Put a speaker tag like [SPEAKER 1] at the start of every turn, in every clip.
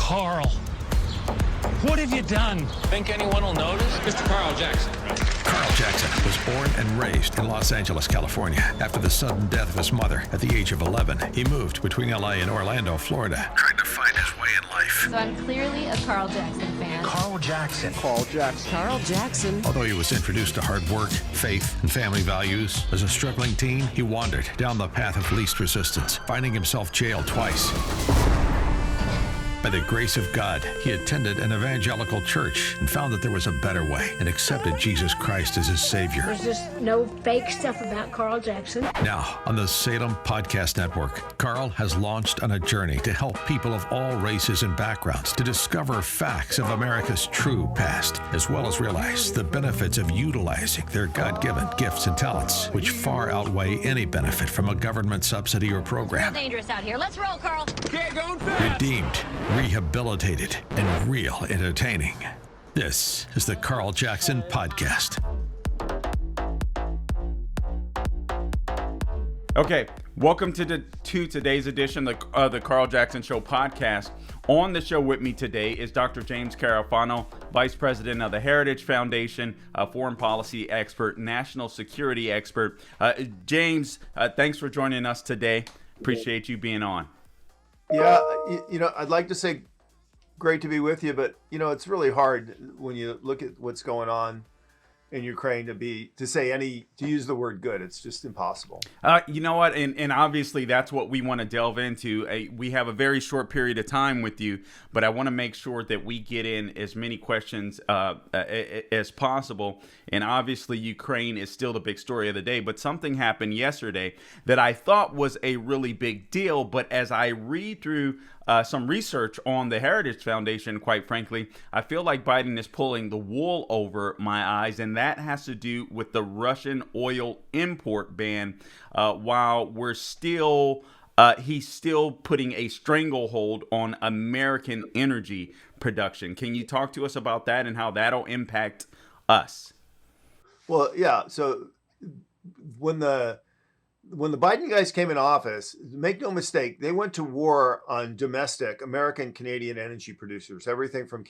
[SPEAKER 1] Carl, what have you done?
[SPEAKER 2] Think anyone will notice?
[SPEAKER 3] Mr. Carl Jackson.
[SPEAKER 4] Carl Jackson was born and raised in Los Angeles, California. After the sudden death of his mother at the age of 11, he moved between LA and Orlando, Florida, trying to find his way in life.
[SPEAKER 5] So I'm clearly a Carl Jackson fan.
[SPEAKER 1] Carl Jackson.
[SPEAKER 6] Carl Jackson.
[SPEAKER 5] Carl Jackson.
[SPEAKER 4] Although he was introduced to hard work, faith, and family values, as a struggling teen, he wandered down the path of least resistance, finding himself jailed twice. By the grace of God, he attended an evangelical church and found that there was a better way and accepted Jesus Christ as his Savior.
[SPEAKER 7] There's just no fake stuff about Carl Jackson.
[SPEAKER 4] Now, on the Salem Podcast Network, Carl has launched on a journey to help people of all races and backgrounds to discover facts of America's true past, as well as realize the benefits of utilizing their God-given gifts and talents, which far outweigh any benefit from a government subsidy or program.
[SPEAKER 5] It's dangerous out here. Let's roll, Carl.
[SPEAKER 3] Get going fast.
[SPEAKER 4] Redeemed, rehabilitated, and real entertaining. This is the Carl Jackson Podcast.
[SPEAKER 8] Okay, welcome to today's edition of the Carl Jackson Show podcast. On the show with me today is Dr. James Carafano, Vice President of the Heritage Foundation, a foreign policy expert, national security expert. James, thanks for joining us today. Appreciate you being on.
[SPEAKER 6] Yeah, I'd like to say great to be with you, but it's really hard when you look at what's going on in Ukraine to use the word good. It's just impossible.
[SPEAKER 8] You know what? And obviously that's what we want to delve into. We have a very short period of time with you, but I want to make sure that we get in as many questions as possible. And obviously Ukraine is still the big story of the day, but something happened yesterday that I thought was a really big deal. But as I read through some research on the Heritage Foundation, quite frankly, I feel like Biden is pulling the wool over my eyes, and that has to do with the Russian oil import ban. While he's still putting a stranglehold on American energy production. Can you talk to us about that and how that'll impact us?
[SPEAKER 6] Well, yeah. So when the Biden guys came in office, make no mistake, they went to war on domestic American, Canadian energy producers, everything from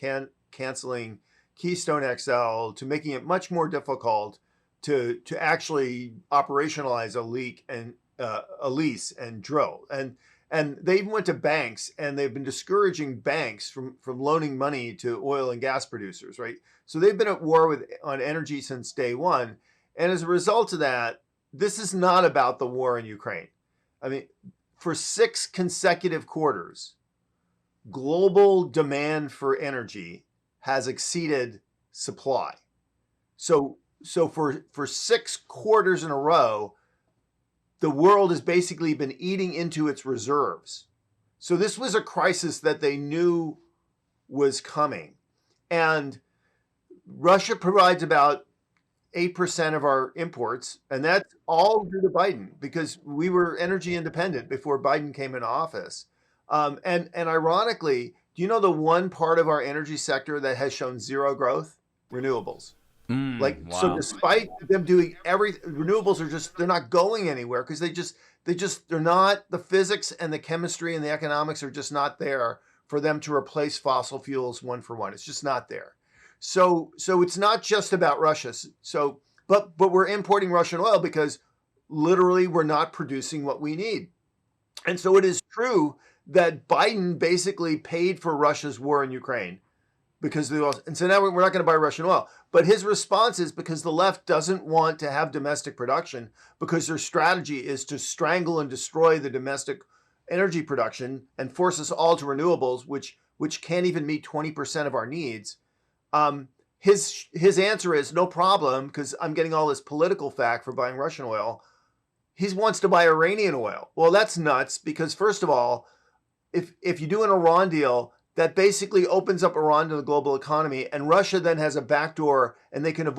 [SPEAKER 6] canceling Keystone XL to making it much more difficult to actually operationalize a lease and drill. And they even went to banks, and they've been discouraging banks from loaning money to oil and gas producers, right? So they've been at war on energy since day one. And as a result of that, this is not about the war in Ukraine. I mean, for 6 consecutive quarters, global demand for energy has exceeded supply. So for 6 quarters in a row, the world has basically been eating into its reserves. So this was a crisis that they knew was coming. And Russia provides about 8% of our imports, and that's all due to Biden, because we were energy independent before Biden came into office. And ironically, do you know the one part of our energy sector that has shown zero growth? Renewables.
[SPEAKER 8] Wow.
[SPEAKER 6] So despite them doing everything, renewables they're not going anywhere because they're not, the physics and the chemistry and the economics are just not there for them to replace fossil fuels one for one. It's just not there. So it's not just about Russia. But we're importing Russian oil because literally we're not producing what we need. And so it is true that Biden basically paid for Russia's war in Ukraine because of the oil. And so now we're not going to buy Russian oil. But his response is because the left doesn't want to have domestic production, because their strategy is to strangle and destroy the domestic energy production and force us all to renewables, which can't even meet 20% of our needs. His answer is no problem, because I'm getting all this political fact for buying Russian oil. He wants to buy Iranian oil. Well, that's nuts, because first of all, if you do an Iran deal, that basically opens up Iran to the global economy, and Russia then has a backdoor, and they can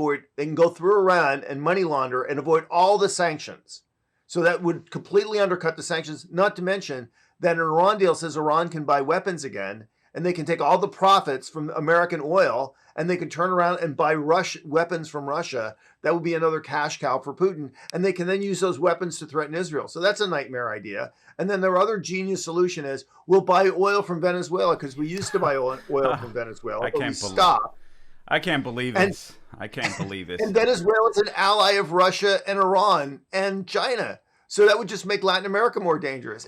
[SPEAKER 6] go through Iran and money launder and avoid all the sanctions. So that would completely undercut the sanctions, not to mention that an Iran deal says Iran can buy weapons again, and they can take all the profits from American oil and they can turn around and buy weapons from Russia. That would be another cash cow for Putin. And they can then use those weapons to threaten Israel. So that's a nightmare idea. And then their other genius solution is we'll buy oil from Venezuela because we used to buy oil from Venezuela.
[SPEAKER 8] I can't believe this. I can't believe this.
[SPEAKER 6] And Venezuela is an ally of Russia and Iran and China. So that would just make Latin America more dangerous.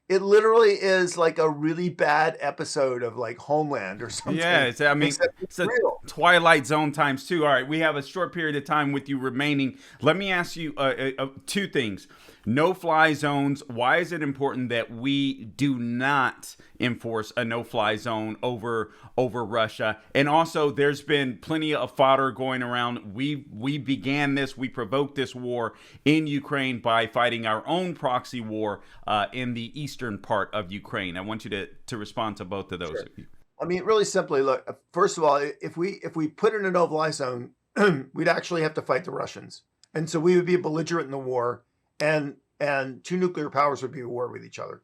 [SPEAKER 6] It literally is like a really bad episode of like Homeland or something.
[SPEAKER 8] Yeah, it's a Twilight Zone times 2. All right, we have a short period of time with you remaining. Let me ask you 2 things. No-fly zones. Why is it important that we do not enforce a no-fly zone over Russia? And also, there's been plenty of fodder going around. We began this. We provoked this war in Ukraine by fighting our own proxy war in the eastern part of Ukraine. I want you to respond to both of those.
[SPEAKER 6] Sure. I mean, really simply, look. First of all, if we put in a no-fly zone, we'd actually have to fight the Russians, and so we would be a belligerent in the war. And 2 nuclear powers would be at war with each other.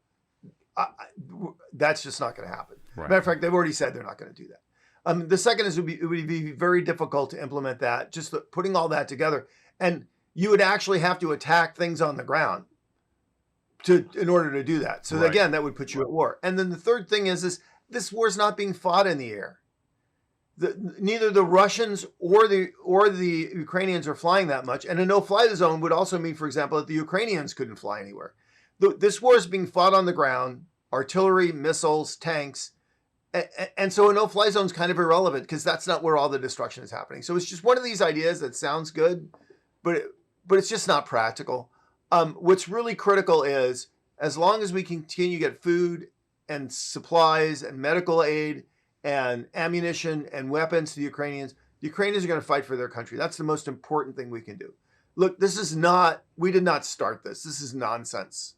[SPEAKER 6] That's just not going to happen.
[SPEAKER 8] Right.
[SPEAKER 6] Matter of fact, they've already said they're not going to do that. The second is it would be very difficult to implement that, just putting all that together. And you would actually have to attack things on the ground in order to do that. So again, that would put you at war. And then the third thing is this war is not being fought in the air. Neither the Russians or the Ukrainians are flying that much. And a no-fly zone would also mean, for example, that the Ukrainians couldn't fly anywhere. This war is being fought on the ground, artillery, missiles, tanks. And so a no-fly zone is kind of irrelevant because that's not where all the destruction is happening. So it's just one of these ideas that sounds good, but it's just not practical. What's really critical is as long as we continue to get food and supplies and medical aid and ammunition and weapons to the Ukrainians are going to fight for their country. That's the most important thing we can do. Look, we did not start this. This is nonsense.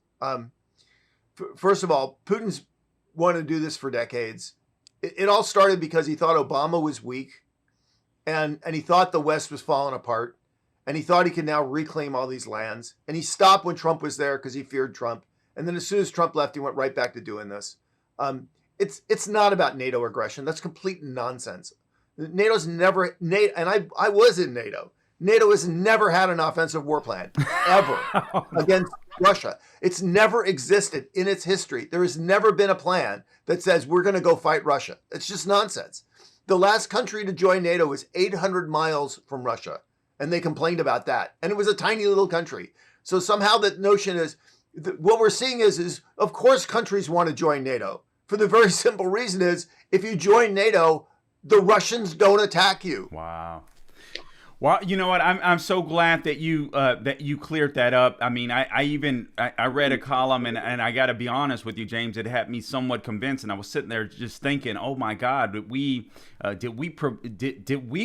[SPEAKER 6] First of all, Putin's wanted to do this for decades. It all started because he thought Obama was weak and he thought the West was falling apart and he thought he could now reclaim all these lands. And he stopped when Trump was there because he feared Trump. And then as soon as Trump left, he went right back to doing this. It's not about NATO aggression. That's complete nonsense. NATO's never, and I was in NATO. NATO has never had an offensive war plan, ever, against Russia. It's never existed in its history. There has never been a plan that says we're going to go fight Russia. It's just nonsense. The last country to join NATO was 800 miles from Russia, and they complained about that. And it was a tiny little country. So somehow that notion is, what we're seeing is of course countries want to join NATO. For the very simple reason is if you join NATO, the Russians don't attack you.
[SPEAKER 8] Wow. Well, you know what? I'm so glad that you cleared that up. I mean, I read a column and I got to be honest with you, James. It had me somewhat convinced, and I was sitting there just thinking, oh my God, did we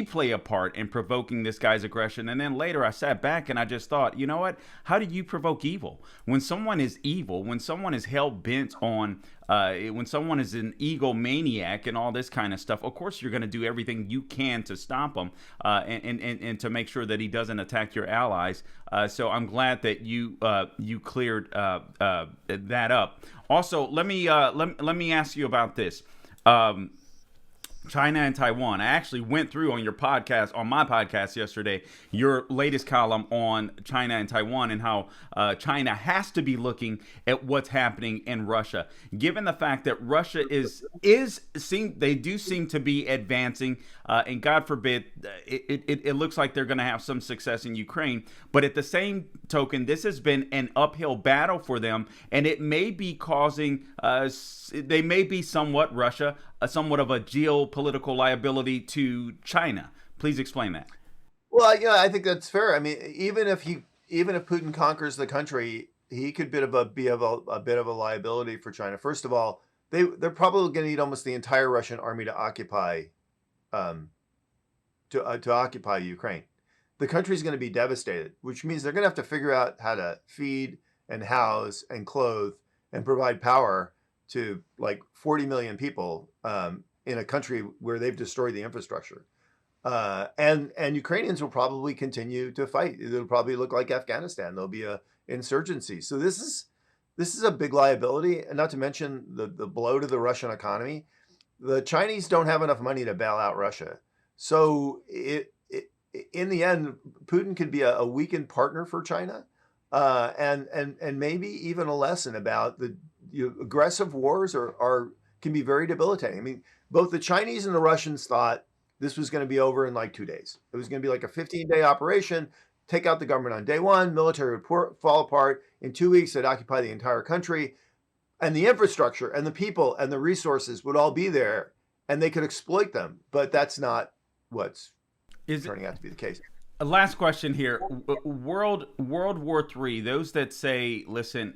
[SPEAKER 8] play a part in provoking this guy's aggression? And then later I sat back and I just thought, you know what? How do you provoke evil? When someone is evil, when someone is hell bent on when someone is an egomaniac and all this kind of stuff, of course you're going to do everything you can to stop him and to make sure that he doesn't attack your allies. So I'm glad that you cleared that up. Also, let me ask you about this. China and Taiwan. I actually went through on my podcast yesterday, your latest column on China and Taiwan and how China has to be looking at what's happening in Russia. Given the fact that Russia they do seem to be advancing, and God forbid, it looks like they're going to have some success in Ukraine. But at the same token, this has been an uphill battle for them, and it may be causing they may be somewhat Russia, somewhat of a geopolitical liability to China. Please explain that.
[SPEAKER 6] Well, yeah, I think that's fair. I mean, even if Putin conquers the country, he could be a bit of a liability for China. First of all, they're probably going to need almost the entire Russian army to occupy Ukraine. The country is going to be devastated, which means they're going to have to figure out how to feed and house and clothe and provide power to like 40 million people in a country where they've destroyed the infrastructure. And Ukrainians will probably continue to fight. It'll probably look like Afghanistan. There'll be a insurgency. So this this is a big liability, and not to mention the blow to the Russian economy. The Chinese don't have enough money to bail out Russia. So in the end, Putin could be a weakened partner for China, and maybe even a lesson about the aggressive wars can be very debilitating. I mean, both the Chinese and the Russians thought this was going to be over in like 2 days. It was going to be like a 15-day operation, take out the government on day one, military would fall apart. In 2 weeks, they'd occupy the entire country. And the infrastructure and the people and the resources would all be there, and they could exploit them. But that's not what's turning out to be the case.
[SPEAKER 8] A last question here. World War III, those that say, listen,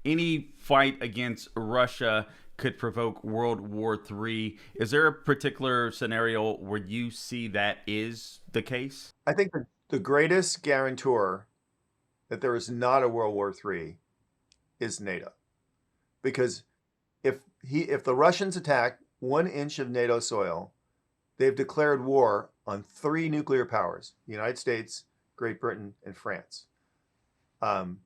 [SPEAKER 8] any fight against Russia could provoke World War III. Is there a particular scenario where you see that is the case?
[SPEAKER 6] I think the greatest guarantor that there is not a World War III is NATO. Because if the Russians attack 1 inch of NATO soil, they've declared war on 3 nuclear powers: the United States, Great Britain, and France. I'm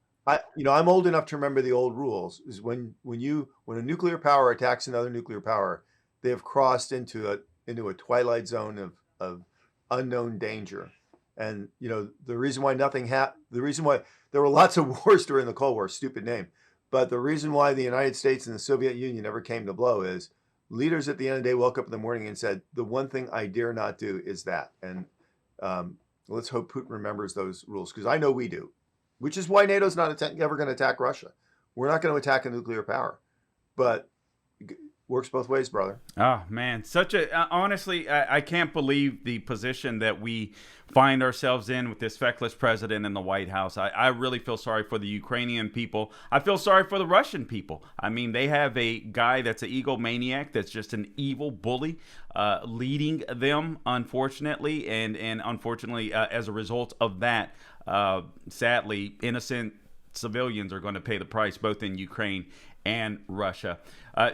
[SPEAKER 6] old enough to remember the old rules. Is when a nuclear power attacks another nuclear power, they have crossed into a twilight zone of unknown danger. And the reason why there were lots of wars during the Cold War, stupid name, but the reason why the United States and the Soviet Union never came to blow is leaders at the end of the day woke up in the morning and said, the one thing I dare not do is that. And let's hope Putin remembers those rules, because I know we do, which is why NATO's not ever going to attack Russia. We're not going to attack a nuclear power, but it works both ways, brother.
[SPEAKER 8] Oh, man. Honestly, I can't believe the position that we find ourselves in with this feckless president in the White House. I really feel sorry for the Ukrainian people. I feel sorry for the Russian people. I mean, they have a guy that's an egomaniac, that's just an evil bully, leading them, unfortunately. And unfortunately, as a result of that, sadly, innocent civilians are going to pay the price, both in Ukraine and Russia.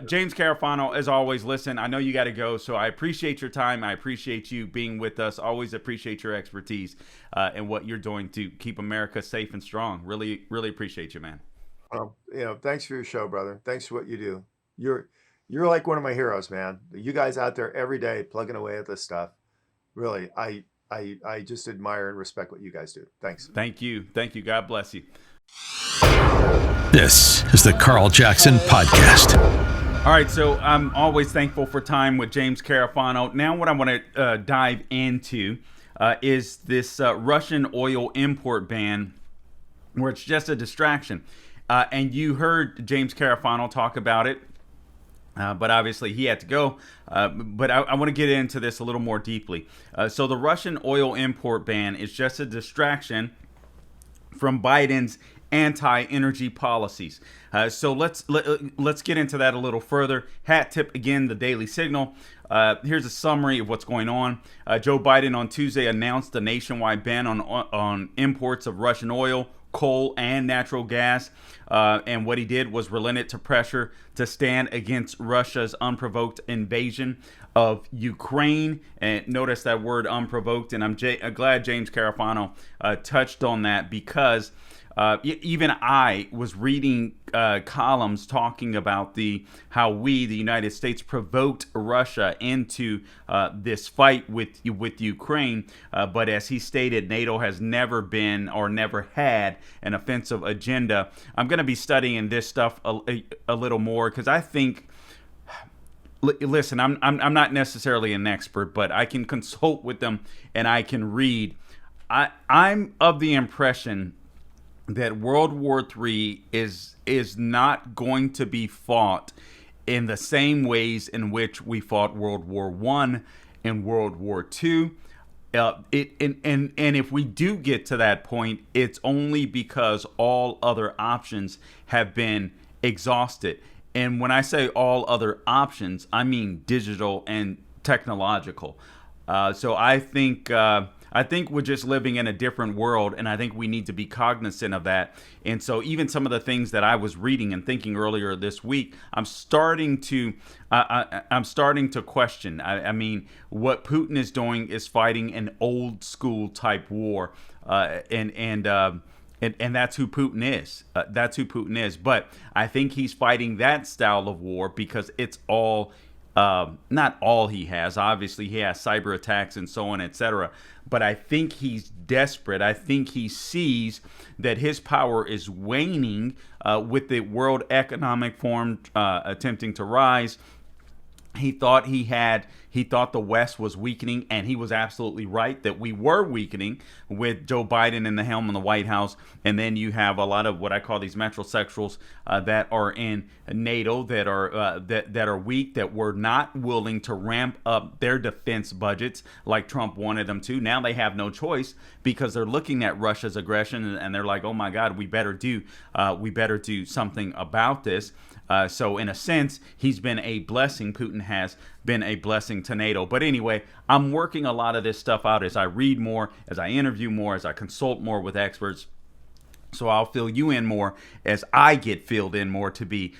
[SPEAKER 8] James Carafano, as always, listen, I know you got to go, so I appreciate your time. I appreciate you being with us. Always appreciate your expertise and what you're doing to keep America safe and strong. Really, really appreciate you, man.
[SPEAKER 6] Thanks for your show, brother. Thanks for what you do. You're like one of my heroes, man. You guys out there every day plugging away at this stuff. Really, I just admire and respect what you guys do. Thanks.
[SPEAKER 8] Thank you. God bless you.
[SPEAKER 4] This is the Carl Jackson Podcast.
[SPEAKER 8] All right, so I'm always thankful for time with James Carafano. Now what I want to dive into is this Russian oil import ban, where it's just a distraction. And you heard James Carafano talk about it, but obviously he had to go. But I want to get into this a little more deeply. So the Russian oil import ban is just a distraction from Biden's anti-energy policies. So let's get into that a little further. Hat tip again, the Daily Signal. Here's a summary of what's going on. Joe Biden on Tuesday announced a nationwide ban on imports of Russian oil, coal, and natural gas. And what he did was relented to pressure to stand against Russia's unprovoked invasion of Ukraine. And notice that word unprovoked. And I'm glad James Carafano touched on that, because even I was reading columns talking about how we, the United States, provoked Russia into this fight with Ukraine. But as he stated, NATO has never been or never had an offensive agenda. I'm going to be studying this stuff a little more, because I think, listen, I'm not necessarily an expert, but I can consult with them and I can read. I'm of the impression that World War III is not going to be fought in the same ways in which we fought World War I and World War II. And if we do get to that point, it's only because all other options have been exhausted. And when I say all other options, I mean digital and technological. So I think we're just living in a different world, and I think we need to be cognizant of that. And so even some of the things that I was reading and thinking earlier this week, I'm starting to question. I mean, what Putin is doing is fighting an old school type war, and And that's who Putin is. That's who Putin is. But I think he's fighting that style of war because it's all, not all he has. Obviously, he has cyber attacks and so on, etc. But I think he's desperate. I think he sees that his power is waning with the World Economic Forum attempting to rise. He thought the West was weakening, and he was absolutely right that we were weakening with Joe Biden in the helm in the White House. And then you have a lot of what I call these metrosexuals that are in NATO that are weak, that were not willing to ramp up their defense budgets like Trump wanted them to. Now they have no choice because they're looking at Russia's aggression and they're like, oh my God, we better do something about this. So in a sense, he's been a blessing. Putin has been a blessing to NATO. But anyway, I'm working a lot of this stuff out as I read more, as I interview more, as I consult more with experts. So I'll fill you in more as I get filled in more, to be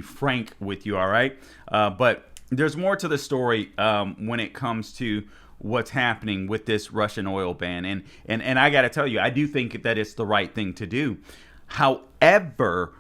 [SPEAKER 8] frank with you. All right. But there's more to the story when it comes to what's happening with this Russian oil ban. And I got to tell you, I do think that it's the right thing to do. However,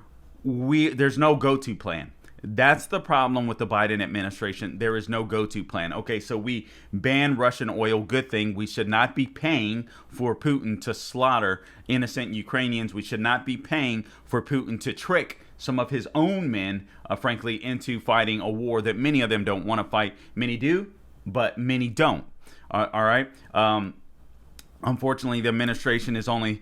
[SPEAKER 8] there's no go-to plan. That's the problem with the Biden administration. There is no go-to plan. Okay, so we ban Russian oil. Good thing. We should not be paying for Putin to slaughter innocent Ukrainians. We should not be paying for Putin to trick some of his own men, frankly, into fighting a war that many of them don't want to fight. Many do, but many don't. All right. Unfortunately, the administration is only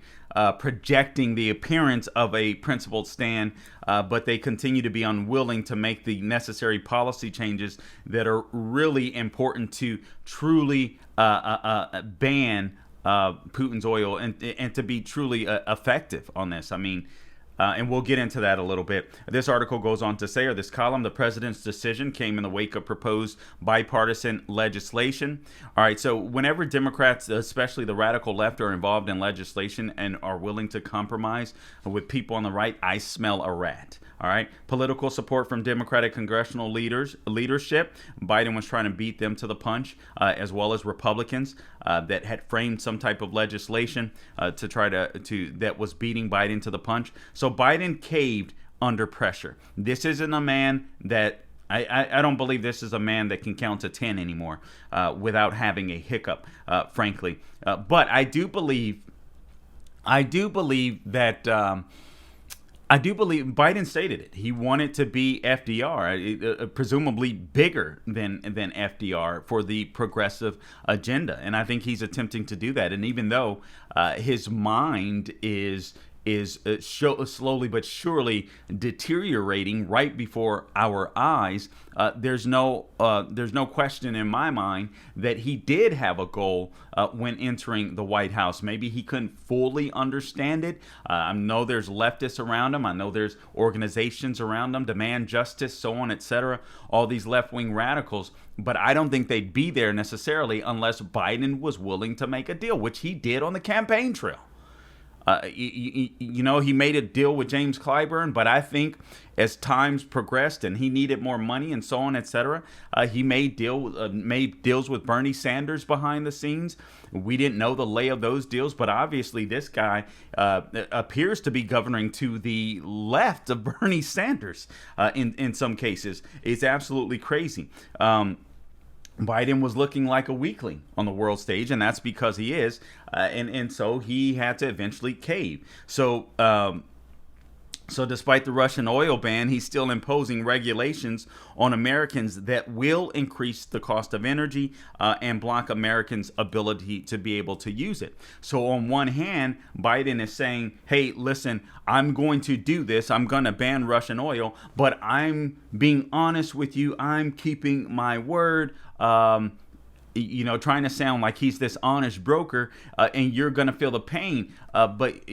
[SPEAKER 8] projecting the appearance of a principled stand, but they continue to be unwilling to make the necessary policy changes that are really important to truly ban Putin's oil and to be truly effective on this. I mean, and we'll get into that a little bit. This article goes on to say, or this column, the president's decision came in the wake of proposed bipartisan legislation. All right, so whenever Democrats, especially the radical left, are involved in legislation and are willing to compromise with people on the right, I smell a rat. All right, political support from Democratic congressional leadership. Biden was trying to beat them to the punch, as well as Republicans that had framed some type of legislation to try to that was beating Biden to the punch. So Biden caved under pressure. This isn't a man that I don't believe this is a man that can count to 10 anymore without having a hiccup, frankly. But I do believe that. I do believe Biden stated it. He wanted to be FDR, presumably bigger than FDR for the progressive agenda. And I think he's attempting to do that. And even though his mind is slowly but surely deteriorating right before our eyes, there's no question in my mind that he did have a goal when entering the White House. Maybe he couldn't fully understand it. I know there's leftists around him. I know there's organizations around him, demand justice, so on, etc. All these left-wing radicals. But I don't think they'd be there necessarily unless Biden was willing to make a deal, which he did on the campaign trail. He made a deal with James Clyburn, but I think as times progressed and he needed more money and so on, etc., he made deals with Bernie Sanders behind the scenes. We didn't know the lay of those deals, but obviously this guy appears to be governing to the left of Bernie Sanders in some cases. It's absolutely crazy. Biden was looking like a weakling on the world stage, and that's because he is, and so he had to eventually cave. So despite the Russian oil ban, he's still imposing regulations on Americans that will increase the cost of energy and block Americans' ability to be able to use it. So on one hand, Biden is saying, hey, listen, I'm going to do this. I'm going to ban Russian oil, but I'm being honest with you. I'm keeping my word. Trying to sound like he's this honest broker, and you're going to feel the pain. But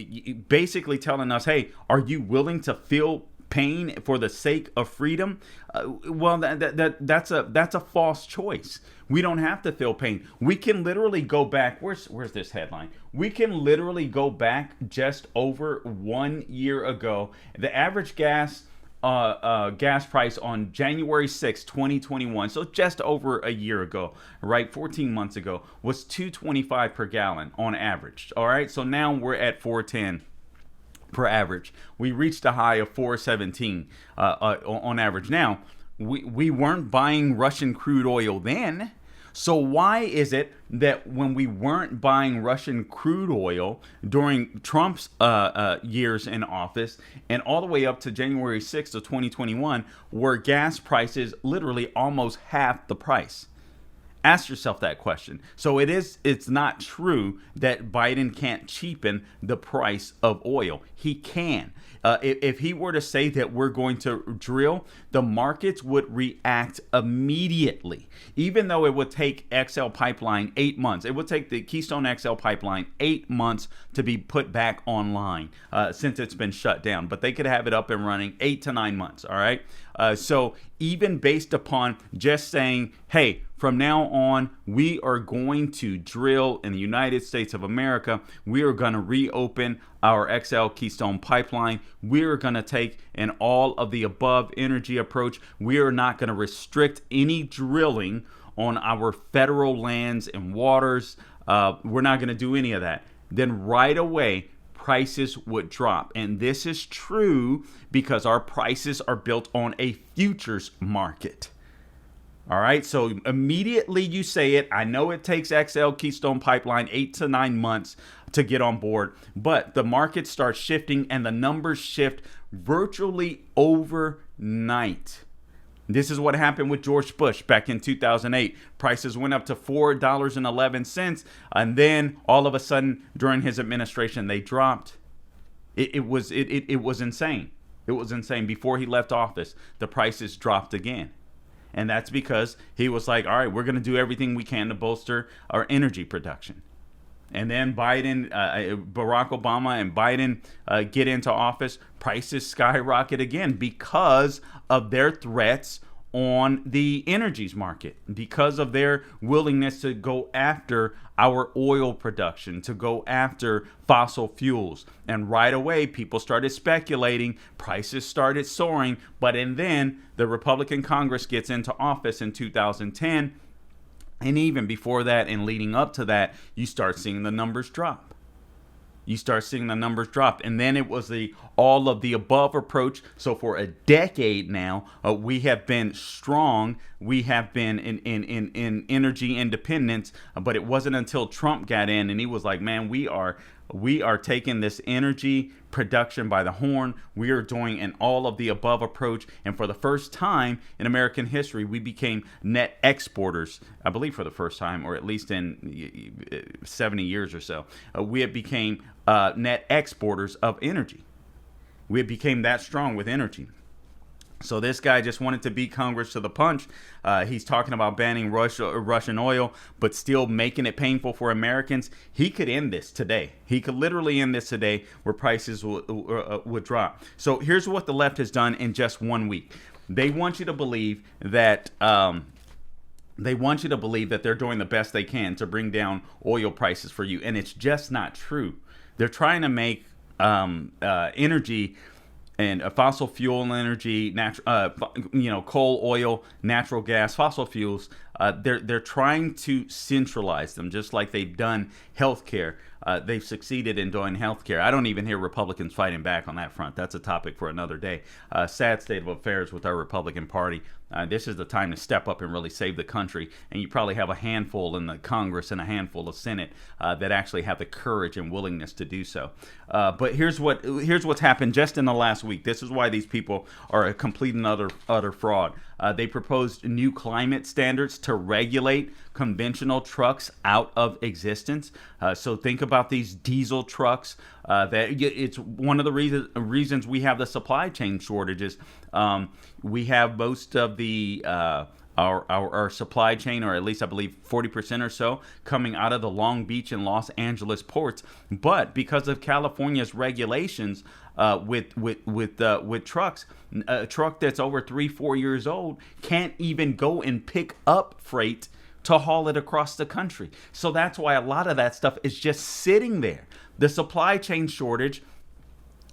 [SPEAKER 8] basically telling us, hey, are you willing to feel pain for the sake of freedom? Well, that's a false choice. We don't have to feel pain. We can literally go back. Where's this headline? We can literally go back just over 1 year ago. The average gas price on January 6, 2021, so just over a year ago, right, 14 months ago, was $2.25 per gallon on average. All right, so now we're at $4.10. per average. We reached a high of 417 on average. Now, we weren't buying Russian crude oil then. So why is it that when we weren't buying Russian crude oil during Trump's years in office and all the way up to January 6th of 2021, were gas prices literally almost half the price? Ask yourself that question. So it's not true that Biden can't cheapen the price of oil. He can. If he were to say that we're going to drill, the markets would react immediately. Even though it would take XL Pipeline 8 months, it would take the Keystone XL Pipeline 8 months to be put back online since it's been shut down. But they could have it up and running 8 to 9 months. All right. So even based upon just saying, hey, from now on, we are going to drill in the United States of America. We are going to reopen our XL Keystone Pipeline. We are going to take an all of the above energy approach. We are not going to restrict any drilling on our federal lands and waters. We're not going to do any of that. Then right away, prices would drop. And this is true because our prices are built on a futures market. All right, so immediately you say it. I know it takes XL Keystone Pipeline 8 to 9 months to get on board, but the market starts shifting and the numbers shift virtually overnight. This is what happened with George Bush back in 2008. Prices went up to $4.11, and then all of a sudden during his administration they dropped. It was insane. It was insane. Before he left office, the prices dropped again. And that's because he was like, all right, we're going to do everything we can to bolster our energy production. And then Barack Obama and Biden get into office, prices skyrocket again because of their threats on the energies market, because of their willingness to go after our oil production, to go after fossil fuels. And right away, people started speculating, prices started soaring, then the Republican Congress gets into office in 2010. And even before that and leading up to that, you start seeing the numbers drop. And then it was the all of the above approach. So for a decade now, we have been strong. We have been in energy independence. But it wasn't until Trump got in and he was like, man, we are taking this energy production by the horn. We are doing an all of the above approach. And for the first time in American history, we became net exporters, I believe for the first time, or at least in 70 years or so. We have became net exporters of energy. We became that strong with energy. So this guy just wanted to beat Congress to the punch. He's talking about banning Russian oil, but still making it painful for Americans. He could end this today. He could literally end this today where prices would drop. So here's what the left has done in just 1 week. They want you to believe that they're doing the best they can to bring down oil prices for you. And it's just not true. They're trying to make energy and fossil fuel energy, coal, oil, natural gas, fossil fuels. They're trying to centralize them, just like they've done healthcare. They've succeeded in doing healthcare. I don't even hear Republicans fighting back on that front. That's a topic for another day. Sad state of affairs with our Republican Party. This is the time to step up and really save the country. And you probably have a handful in the Congress and a handful of Senate that actually have the courage and willingness to do so. But here's what's happened just in the last week. This is why these people are a complete and utter fraud. They proposed new climate standards to regulate conventional trucks out of existence. So think about these diesel trucks. That it's one of the reasons we have the supply chain shortages. We have most of the our supply chain, or at least I believe 40% or so, coming out of the Long Beach and Los Angeles ports. But because of California's regulations with trucks, a truck that's over 3-4 years old can't even go and pick up freight to haul it across the country. So that's why a lot of that stuff is just sitting there. The supply chain shortage,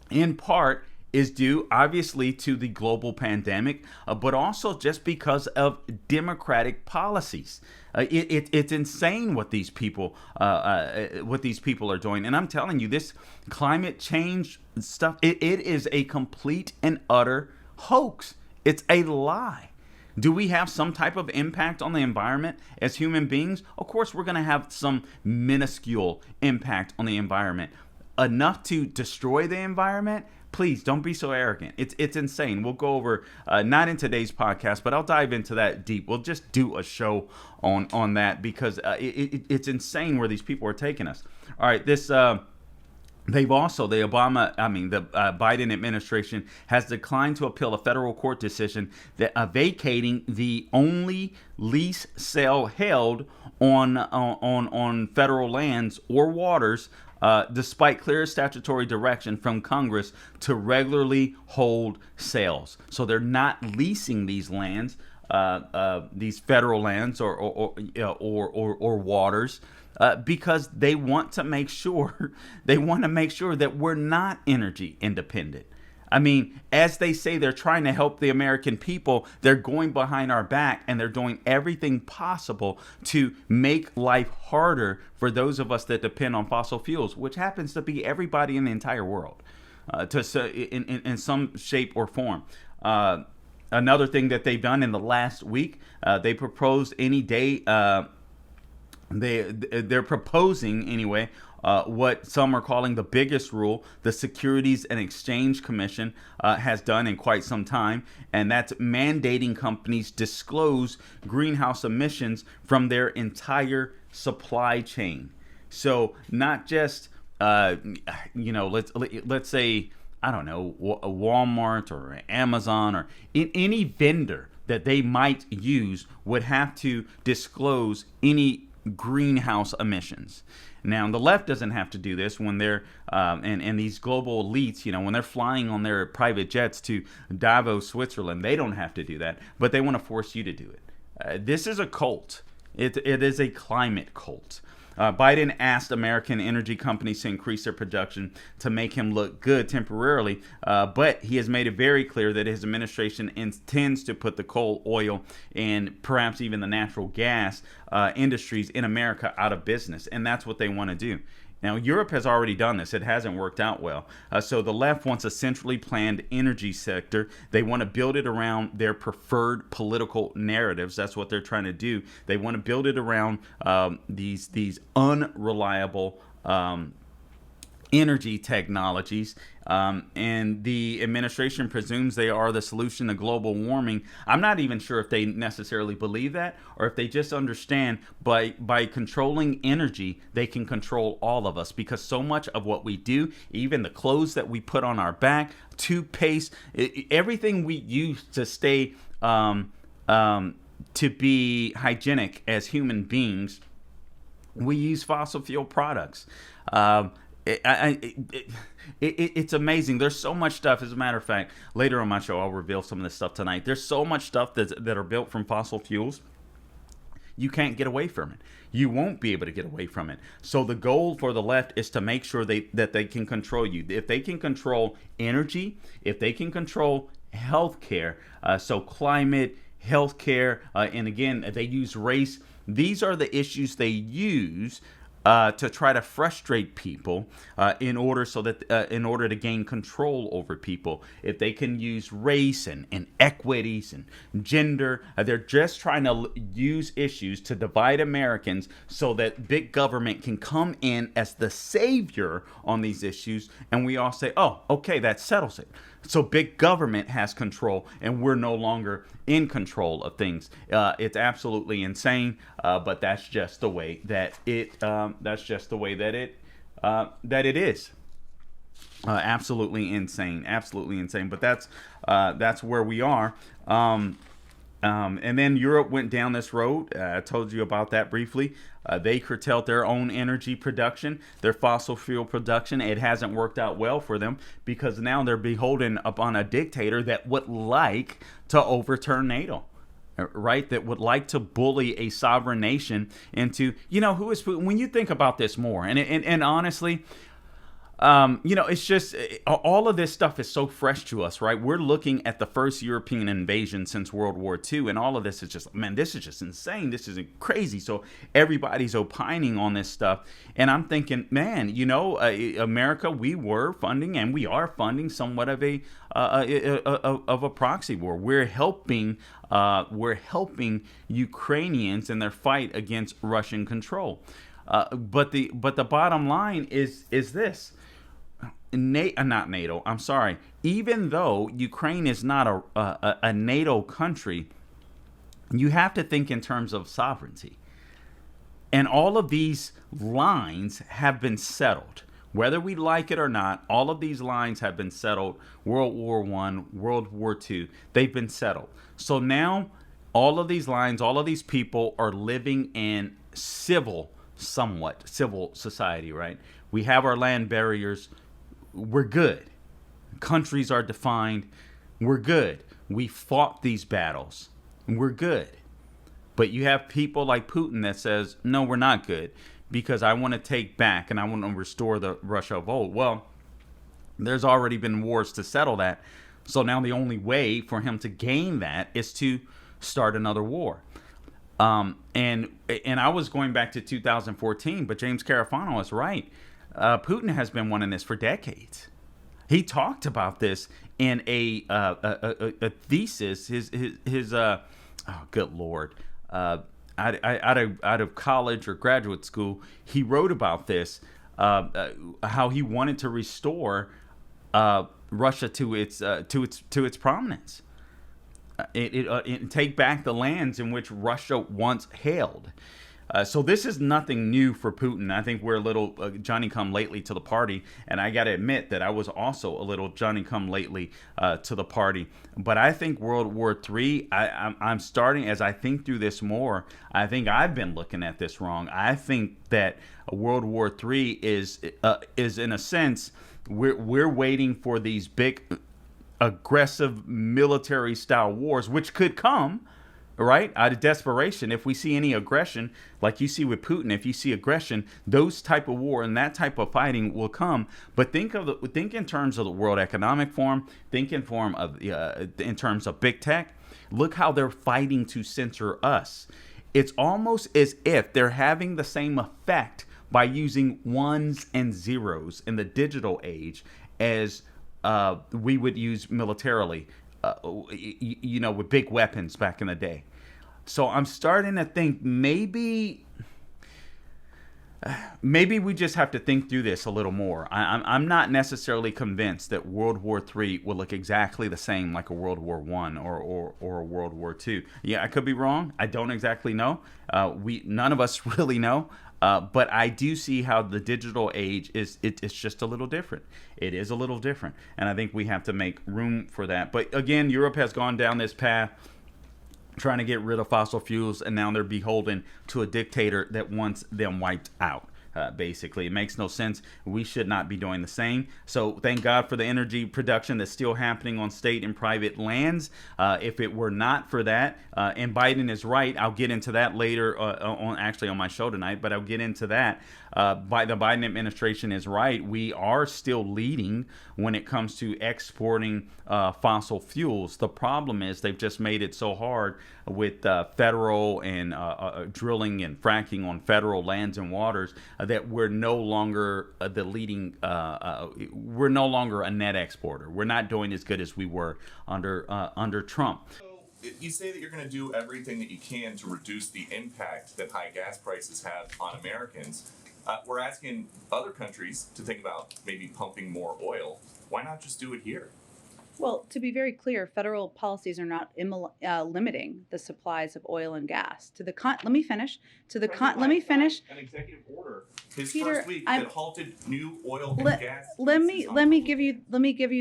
[SPEAKER 8] in part, is due obviously to the global pandemic, but also just because of democratic policies. It's insane what these people are doing, and I'm telling you, this climate change stuff, it is a complete and utter hoax. It's a lie. Do we have some type of impact on the environment as human beings? Of course, we're going to have some minuscule impact on the environment. Enough to destroy the environment? Please don't be so arrogant. It's insane. We'll go over, not in today's podcast, but I'll dive into that deep. We'll just do a show on that because it's insane where these people are taking us. All right, this... the Biden administration has declined to appeal a federal court decision that vacating the only lease sale held on federal lands or waters, despite clear statutory direction from Congress to regularly hold sales. So they're not leasing these lands, these federal lands or waters. Because they want to make sure that we're not energy independent. I mean, as they say, they're trying to help the American people. They're going behind our back and they're doing everything possible to make life harder for those of us that depend on fossil fuels, which happens to be everybody in the entire world, in some shape or form. Another thing that they've done in the last week, they proposed any day. They're proposing anyway what some are calling the biggest rule the Securities and Exchange Commission has done in quite some time, and that's mandating companies disclose greenhouse emissions from their entire supply chain. So not just let's say, I don't know, a Walmart or Amazon or any vendor that they might use would have to disclose any greenhouse emissions. Now, the left doesn't have to do this when they're and these global elites, when they're flying on their private jets to Davos, Switzerland, they don't have to do that, but they want to force you to do it. This is a cult. It is a climate cult. Biden asked American energy companies to increase their production to make him look good temporarily, but he has made it very clear that his administration intends to put the coal, oil, and perhaps even the natural gas industries in America out of business, and that's what they want to do. Now, Europe has already done this. It hasn't worked out well. So the left wants a centrally planned energy sector. They want to build it around their preferred political narratives. That's what they're trying to do. They want to build it around these unreliable energy technologies, and the administration presumes they are the solution to global warming. I'm not even sure if they necessarily believe that, or if they just understand by controlling energy, they can control all of us, because so much of what we do, even the clothes that we put on our back, toothpaste, everything we use to stay to be hygienic as human beings, we use fossil fuel products. It's amazing. There's so much stuff. As a matter of fact, later on my show, I'll reveal some of this stuff tonight. There's so much stuff that are built from fossil fuels. You can't get away from it. You won't be able to get away from it. So the goal for the left is to make sure that they can control you. If they can control energy, if they can control healthcare, so climate, healthcare, and again, they use race. These are the issues they use to try to frustrate people in order to gain control over people. If they can use race and equities and gender, they're just trying to use issues to divide Americans so that big government can come in as the savior on these issues, and we all say, oh, okay, that settles it. So big government has control, and we're no longer in control of things. It's absolutely insane, but that's just the way that it. That it is. Absolutely insane. Absolutely insane. But that's where we are. And then Europe went down this road. I told you about that briefly. They curtailed their own energy production, their fossil fuel production. It hasn't worked out well for them because now they're beholden upon a dictator that would like to overturn NATO, right? That would like to bully a sovereign nation into, who is, when you think about this more, and honestly, It's just all of this stuff is so fresh to us, right? We're looking at the first European invasion since World War II, and all of this is just, man, this is just insane. This is crazy. So everybody's opining on this stuff, and I'm thinking, man, America, we were funding and we are funding somewhat of a proxy war. We're helping Ukrainians in their fight against Russian control. But the bottom line is this. Not NATO. I'm sorry. Even though Ukraine is not a NATO country, you have to think in terms of sovereignty. And all of these lines have been settled. Whether we like it or not, all of these lines have been settled. World War I, World War II, they've been settled. So now all of these lines, all of these people are living in civil society, right? We have our land barriers. We're good. Countries are defined. We're good. We fought these battles. We're good. But you have people like Putin that says, no, we're not good because I want to take back and I want to restore the Russia of old. Well, there's already been wars to settle that. So now the only way for him to gain that is to start another war. And I was going back to 2014, but James Carafano is right. Putin has been wanting this for decades. He talked about this in a thesis. His oh, good Lord, out of college or graduate school, he wrote about this. How he wanted to restore Russia to its prominence. Take back the lands in which Russia once held. So this is nothing new for Putin. I think we're a little Johnny-come-lately to the party, and I got to admit that I was also a little Johnny-come-lately to the party. But I think World War III, I'm starting, as I think through this more, I think I've been looking at this wrong. I think that World War III is in a sense, we're waiting for these big aggressive military-style wars, which could come, right, out of desperation. If we see any aggression, like you see with Putin, if you see aggression, those type of war and that type of fighting will come. But think in terms of the World Economic Forum. Think in terms of big tech. Look how they're fighting to censor us. It's almost as if they're having the same effect by using ones and zeros in the digital age as we would use militarily. With big weapons back in the day. So I'm starting to think maybe we just have to think through this a little more. I'm not necessarily convinced that World War III will look exactly the same like a World War I or a World War II. Yeah, I could be wrong. I don't exactly know. None of us really know. But I do see how the digital age it's just a little different. It is a little different. And I think we have to make room for that. But again, Europe has gone down this path trying to get rid of fossil fuels, and now they're beholden to a dictator that wants them wiped out. Basically, it makes no sense. We should not be doing the same. So thank God for the energy production that's still happening on state and private lands. If it were not for that, and Biden is right, I'll get into that later on my show tonight, but I'll get into that. The Biden administration is right. We are still leading when it comes to exporting fossil fuels. The problem is they've just made it so hard with federal and drilling and fracking on federal lands and waters that we're no longer the leading. We're no longer a net exporter. We're not doing as good as we were under Trump.
[SPEAKER 2] You say that you're going to do everything that you can to reduce the impact that high gas prices have on Americans. We're asking other countries to think about maybe pumping more oil. Why not just do it here?
[SPEAKER 9] Well, to be very clear, federal policies are not limiting the supplies of oil and gas. Let me finish. Let me finish.
[SPEAKER 2] An executive order his
[SPEAKER 9] Peter,
[SPEAKER 2] first week that halted new oil and gas.
[SPEAKER 9] Let me give you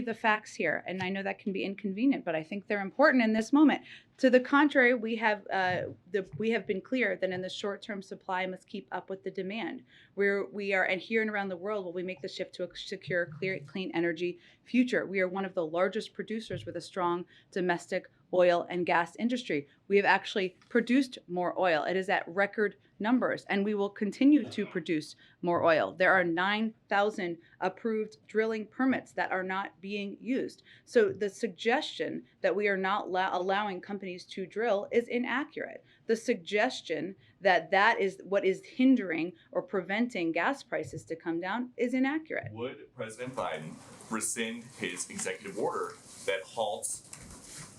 [SPEAKER 9] the facts here, and I know that can be inconvenient, but I think they're important in this moment. To the contrary, we have been clear that in the short term, supply must keep up with the demand. We are, and here and around the world, while we make the shift to a secure, clean energy future, we are one of the largest producers with a strong domestic oil and gas industry. We have actually produced more oil. It is at record numbers, and we will continue to produce more oil. There are 9,000 approved drilling permits that are not being used. So the suggestion that we are not allowing companies to drill is inaccurate. The suggestion that that is what is hindering or preventing gas prices to come down is inaccurate.
[SPEAKER 2] Would President Biden rescind his executive order that halts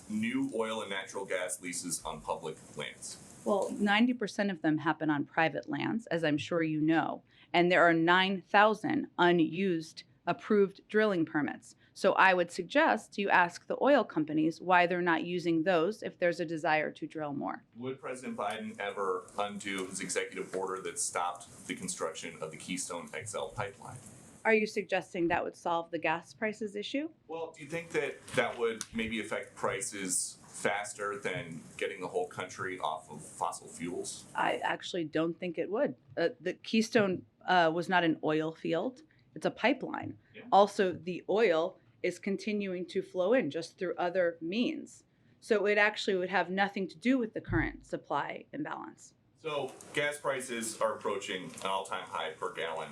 [SPEAKER 2] new oil and natural gas leases on public lands?
[SPEAKER 9] Well, 90% of them happen on private lands, as I'm sure you know, and there are 9,000 unused approved drilling permits. So I would suggest you ask the oil companies why they're not using those if there's a desire to drill more.
[SPEAKER 2] Would President Biden ever undo his executive order that stopped the construction of the Keystone XL pipeline?
[SPEAKER 9] Are you suggesting that would solve the gas prices issue?
[SPEAKER 2] Well, do you think that that would maybe affect prices faster than getting the whole country off of fossil fuels?
[SPEAKER 9] I actually don't think it would. The Keystone was not an oil field. It's a pipeline. Yeah. Also, the oil is continuing to flow in just through other means. So it actually would have nothing to do with the current supply imbalance.
[SPEAKER 2] So gas prices are approaching an all-time high per gallon.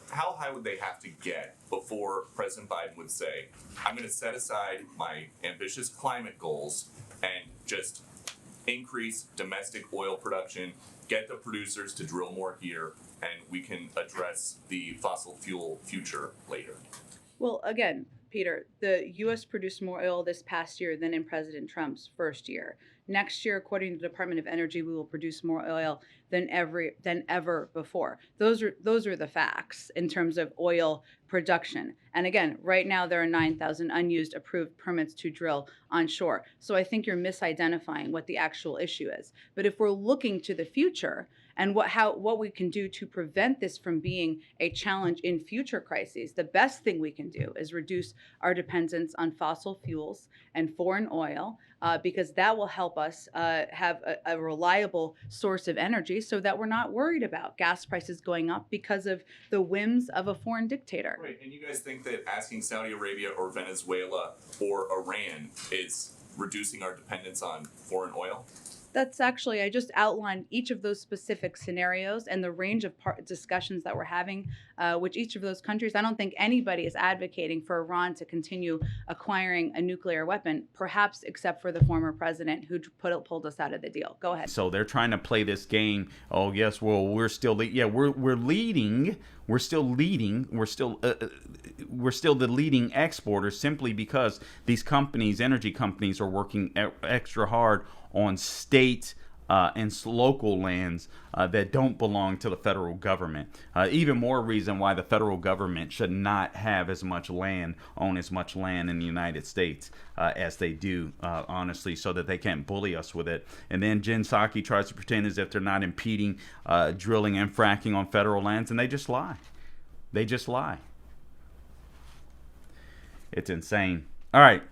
[SPEAKER 2] How high would they have to get before President Biden would say, I'm going to set aside my ambitious climate goals and just increase domestic oil production, get the producers to drill more here, and we can address the fossil fuel future later?
[SPEAKER 9] Well, again, Peter, the U.S. produced more oil this past year than in President Trump's first year. Next year, according to the Department of Energy, we will produce more oil than ever before. Those are the facts in terms of oil production. And again, right now there are 9,000 unused approved permits to drill onshore. So I think you're misidentifying what the actual issue is. But if we're looking to the future and what we can do to prevent this from being a challenge in future crises, the best thing we can do is reduce our dependence on fossil fuels and foreign oil, because that will help us have a reliable source of energy so that we're not worried about gas prices going up because of the whims of a foreign dictator.
[SPEAKER 2] Right, and you guys think that asking Saudi Arabia or Venezuela or Iran is reducing our dependence on foreign oil?
[SPEAKER 9] That's actually, I just outlined each of those specific scenarios and the range of discussions that we're having with each of those countries. I don't think anybody is advocating for Iran to continue acquiring a nuclear weapon, perhaps except for the former president who pulled us out of the deal. Go ahead.
[SPEAKER 8] So they're trying to play this game. Oh, yes, well, we're still we're leading. We're still leading. We're still the leading exporter simply because these companies, energy companies, are working extra hard on state and local lands that don't belong to the federal government. Even more reason why the federal government should not have as much land, own as much land in the United States as they do, honestly, so that they can't bully us with it. And then Jen Psaki tries to pretend as if they're not impeding drilling and fracking on federal lands, and they just lie. They just lie. It's insane. All right.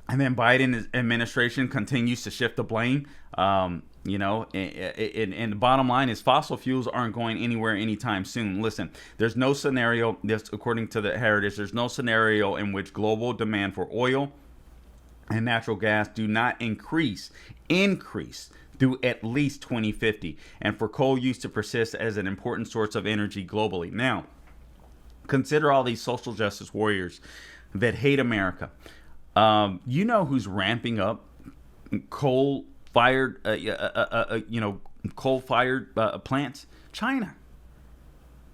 [SPEAKER 8] And then Biden administration continues to shift the blame. And the bottom line is fossil fuels aren't going anywhere anytime soon. Listen, there's no scenario, this according to the Heritage, there's no scenario in which global demand for oil and natural gas do not increase through at least 2050, and for coal use to persist as an important source of energy globally. Now, consider all these social justice warriors that hate America. You know who's ramping up coal-fired plants? China.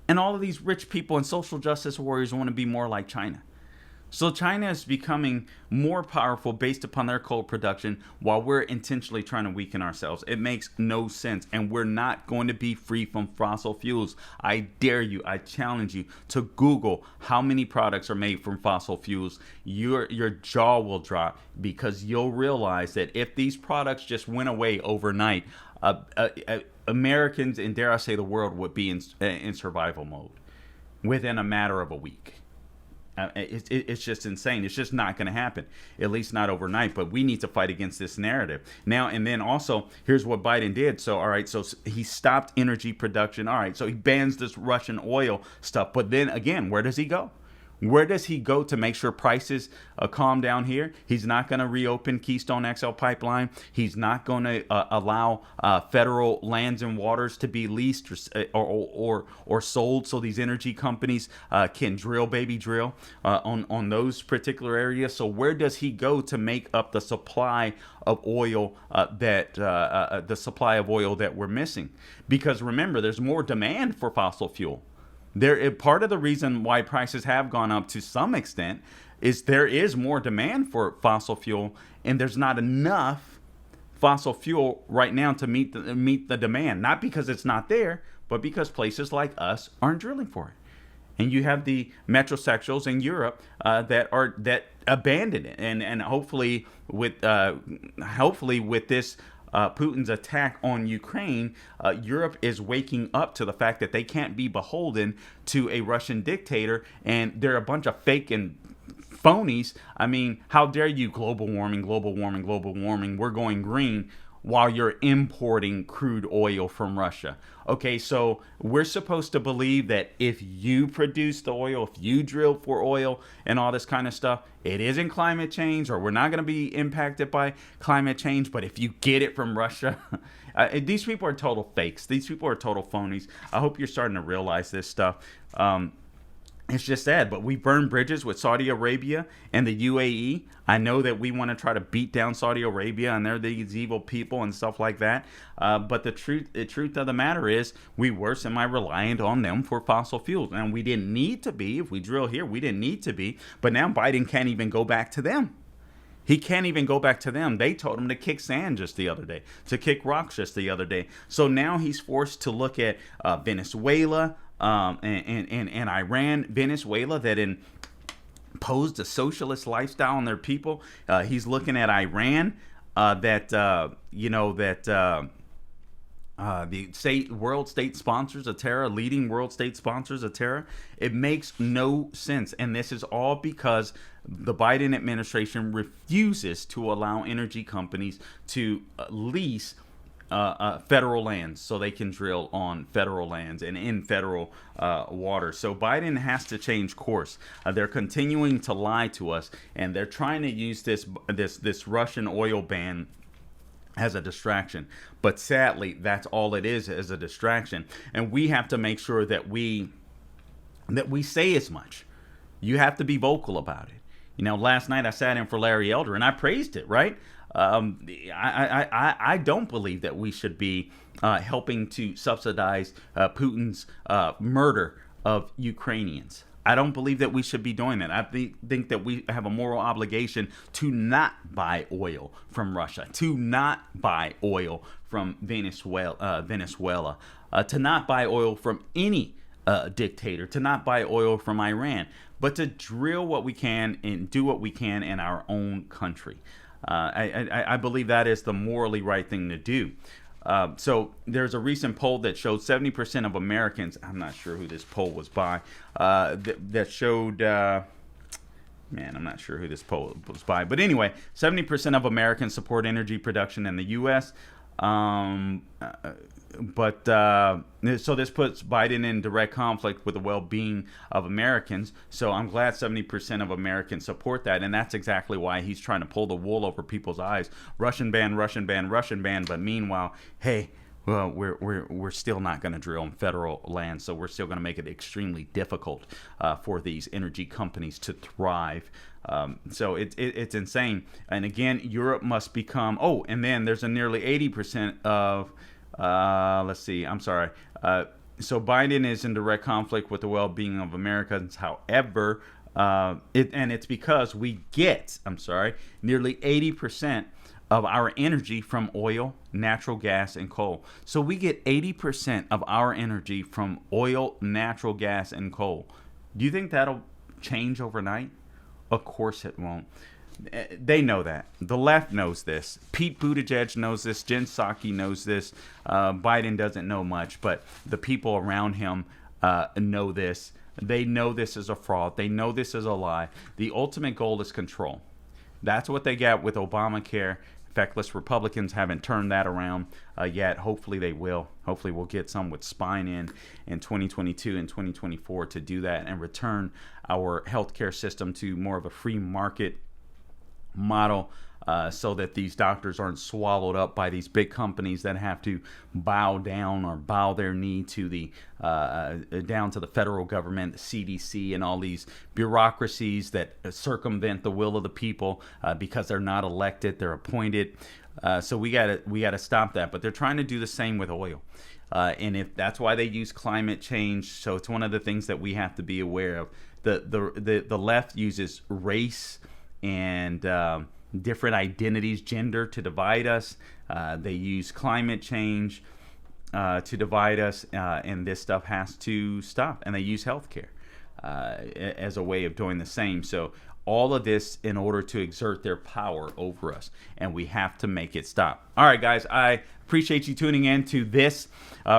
[SPEAKER 8] And all of these rich people and social justice warriors want to be more like China. So China is becoming more powerful based upon their coal production while we're intentionally trying to weaken ourselves. It makes no sense, and we're not going to be free from fossil fuels. I dare you, I challenge you to Google how many products are made from fossil fuels. Your jaw will drop, because you'll realize that if these products just went away overnight, Americans, and dare I say the world, would be in survival mode within a matter of a week. It's just insane. It's just not going to happen, at least not overnight. But we need to fight against this narrative now. And then also, here's what Biden did. So, all right, so he stopped energy production. All right, so he bans this Russian oil stuff. But then again, where does he go? Where does he go to make sure prices calm down here? He's not going to reopen Keystone XL pipeline. He's not going to allow federal lands and waters to be leased or sold so these energy companies can drill on those particular areas. So where does he go to make up the supply of oil the supply of oil that we're missing? Because remember, there's more demand for fossil fuel. Part of the reason why prices have gone up to some extent is there is more demand for fossil fuel, and there's not enough fossil fuel right now to meet the demand. Not because it's not there, but because places like us aren't drilling for it. And you have the metrosexuals in Europe that abandon it, and hopefully with this. Putin's attack on Ukraine, Europe is waking up to the fact that they can't be beholden to a Russian dictator, and they're a bunch of fake and phonies. I mean, how dare you, global warming, we're going green, while you're importing crude oil from Russia. Okay, so we're supposed to believe that if you produce the oil, if you drill for oil and all this kind of stuff, it isn't climate change, or we're not going to be impacted by climate change. But if you get it from Russia, these people are total fakes. These people are total phonies. I hope you're starting to realize this stuff. It's just sad, but we burn bridges with Saudi Arabia and the UAE. I know that we want to try to beat down Saudi Arabia, and they're these evil people and stuff like that. But the truth of the matter is, we were semi-reliant on them for fossil fuels, and we didn't need to be. If we drill here, we didn't need to be. But now Biden can't even go back to them. He can't even go back to them. They told him to kick sand just the other day, to kick rocks just the other day. So now he's forced to look at Venezuela, and Iran. Venezuela, that imposed a socialist lifestyle on their people. He's looking at Iran, the world state sponsors of terror, leading world state sponsors of terror. It makes no sense, and this is all because the Biden administration refuses to allow energy companies to lease federal lands so they can drill on federal lands and in federal water. So Biden has to change course. They're continuing to lie to us, and they're trying to use this Russian oil ban as a distraction. But sadly, that's all it is a distraction. And we have to make sure that we say as much. You have to be vocal about it. You know, last night I sat in for Larry Elder and I praised it, right? I don't believe that we should be helping to subsidize Putin's murder of Ukrainians. I don't believe that we should be doing that. I think that we have a moral obligation to not buy oil from Russia, to not buy oil from Venezuela, to not buy oil from any dictator, to not buy oil from Iran, but to drill what we can and do what we can in our own country. I believe that is the morally right thing to do. So there's a recent poll that showed 70% of Americans, I'm not sure who this poll was by, that showed, I'm not sure who this poll was by. But anyway, 70% of Americans support energy production in the U.S. So this puts Biden in direct conflict with the well-being of Americans. So I'm glad 70% of Americans support that, and that's exactly why he's trying to pull the wool over people's eyes. Russian ban. But meanwhile, hey, well, we're still not going to drill on federal land, so we're still going to make it extremely difficult for these energy companies to thrive. So it's insane. And again, Europe must become. Oh, and then there's a nearly 80% of. So Biden is in direct conflict with the well-being of Americans. However, it's because we get, nearly 80% of our energy from oil, natural gas, and coal. So we get 80% of our energy from oil, natural gas, and coal. Do you think that'll change overnight? Of course it won't. They know that. The left knows this. Pete Buttigieg knows this. Jen Psaki knows this. Biden doesn't know much, but the people around him know this. They know this is a fraud. They know this is a lie. The ultimate goal is control. That's what they got with Obamacare. feckless Republicans haven't turned that around yet. Hopefully they will. Hopefully we'll get some with spine in 2022 and 2024 to do that and return our healthcare system to more of a free market model, so that these doctors aren't swallowed up by these big companies that have to bow down or bow their knee to the down to the federal government, the CDC, and all these bureaucracies that circumvent the will of the people because they're not elected, they're appointed. So we gotta stop that. But they're trying to do the same with oil. And if that's why they use climate change. So it's one of the things that we have to be aware of. The left uses race and different identities, gender, to divide us. They use climate change to divide us, and this stuff has to stop. And they use healthcare as a way of doing the same. So all of this in order to exert their power over us, and we have to make it stop. All right, guys, I appreciate you tuning in to this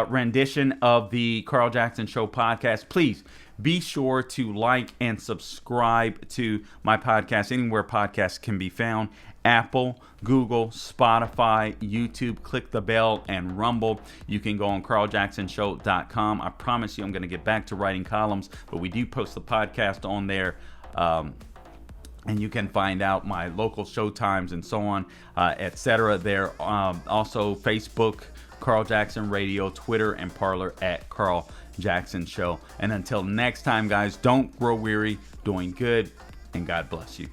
[SPEAKER 8] rendition of the Carl Jackson Show podcast. Please be sure to like and subscribe to my podcast anywhere podcasts can be found. Apple, Google, Spotify, YouTube. Click the bell, and Rumble. You can go on carljacksonshow.com. I promise you I'm going to get back to writing columns, but we do post the podcast on there. And you can find out my local show times and so on, etc. there. Also, Facebook, Carl Jackson Radio, Twitter, and Parler at Carl Jackson Show. And until next time, guys, don't grow weary, doing good, and God bless you.